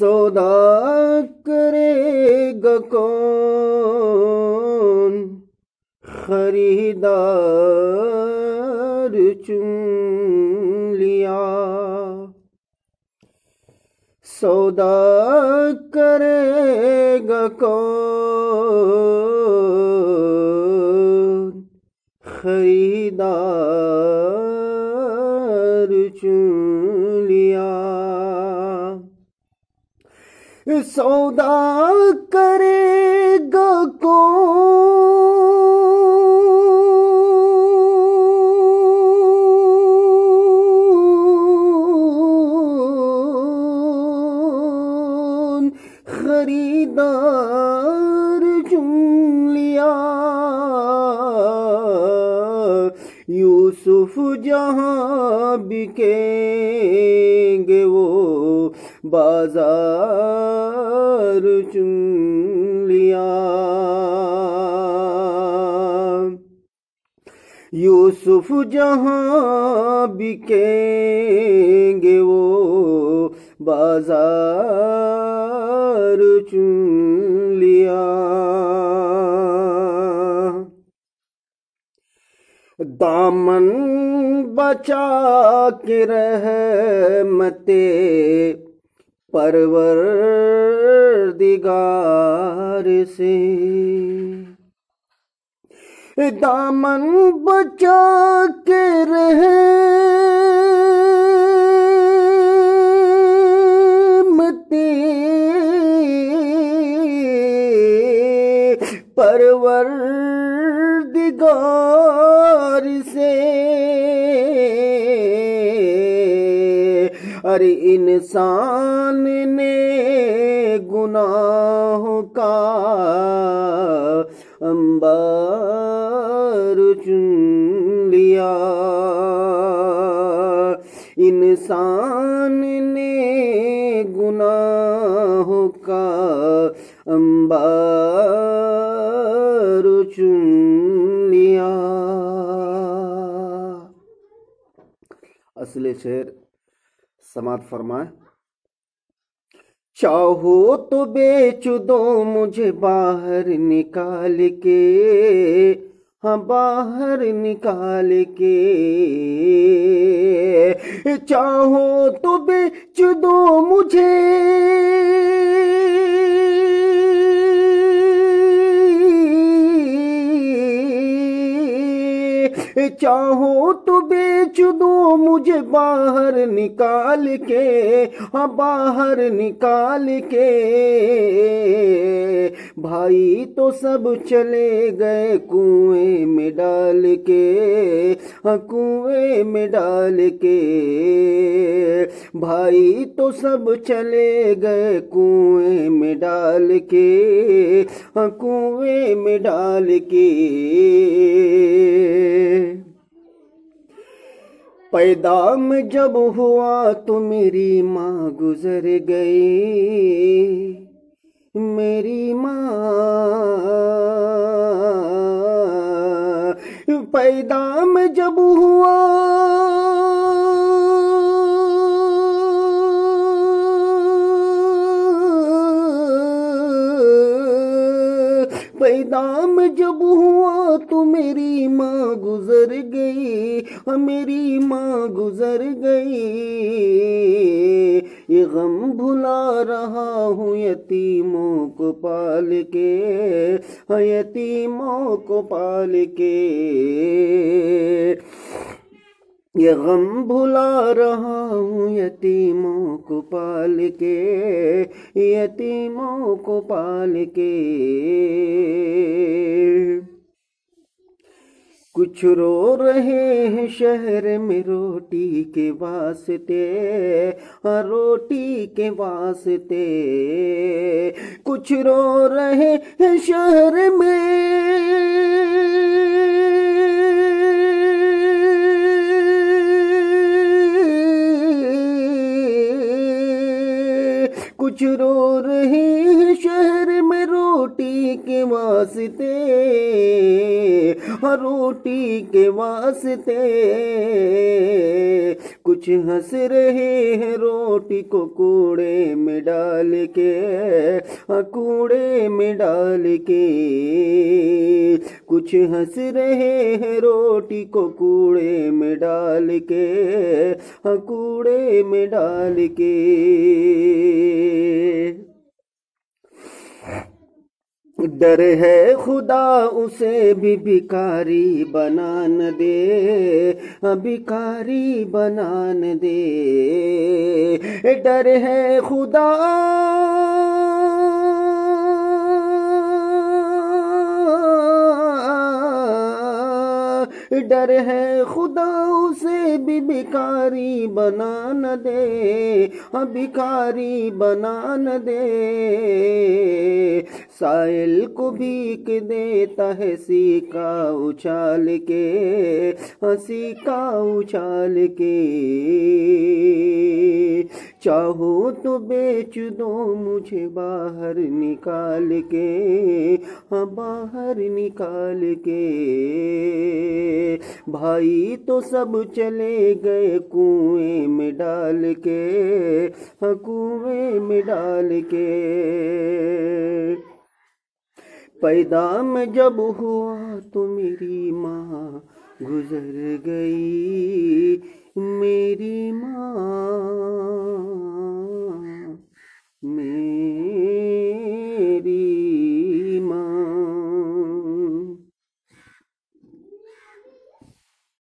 सौदा करेगा कौन, खरीदार चुन लिया। सौदा करेगा कौन, खरीदार चुन लिया। सौदा करेगा कौन, खरीदार चुन लिया। यूसुफ जहां बिकेंगे वो बाजार चुन लिया। यूसुफ जहां बिकेंगे वो बाजार चुन लिया। दामन बचा के रहमते परवरदिगार से। दामन बचा के रहमते परवरदिगार से। अरे इंसान ने गुनाहों का अंबार चुन लिया। इंसान ने गुनाहों का अंबार चुन लिया। असली शेर समात फरमाए। चाहो तो बेच दो मुझे बाहर निकाल के, हाँ बाहर निकाल के। चाहो तो बेच दो मुझे चाहो तो बेच दो मुझे बाहर निकाल के, हाँ बाहर निकाल के। भाई तो सब चले गए कुएं में डाल के, हाँ कुएं में डाल के। भाई तो सब चले गए कुएं में डाल के, हाँ कुएं में डाल के। पैदा में जब हुआ तो मेरी माँ गुजर गई, मेरी माँ। पैदा में जब हुआ पैदा में जब हुआ तो मेरी माँ गुजर गई, मेरी माँ गुजर गई। ये गम भुला रहा हूँ यतीमों को पाल के, यतीमों को पाल के। ये गम भुला रहा हूँ यतीमों को पाल के, यतीमों को पाल के। कुछ रो रहे हैं शहर में रोटी के वास्ते, हाँ रोटी के वास्ते। कुछ रो रहे हैं शहर में कुछ रो रहे हैं शहर में रोटी के वास्ते। रोटी के वास्ते। कुछ हंस रहे हैं रोटी को कूड़े में डाल के, कूड़े में डाल के। कुछ हंस रहे हैं रोटी को कूड़े में डाल के, कूड़े में डाल के। डर है खुदा उसे भी भिखारी बना न दे, भिखारी बना न दे। डर है खुदा डर है खुदा उसे भी भिखारी बना न दे, भिखारी बना न दे। साइल को भीख देता है सिक्का उछाल के, सिक्का उछाल के। चाहो तो बेच दो मुझे बाहर निकाल के, बाहर निकाल के। भाई तो सब चले गए कुएं में डाल के, कुएं में डाल के। पैदा में जब हुआ तो मेरी माँ गुजर गई, मेरी माँ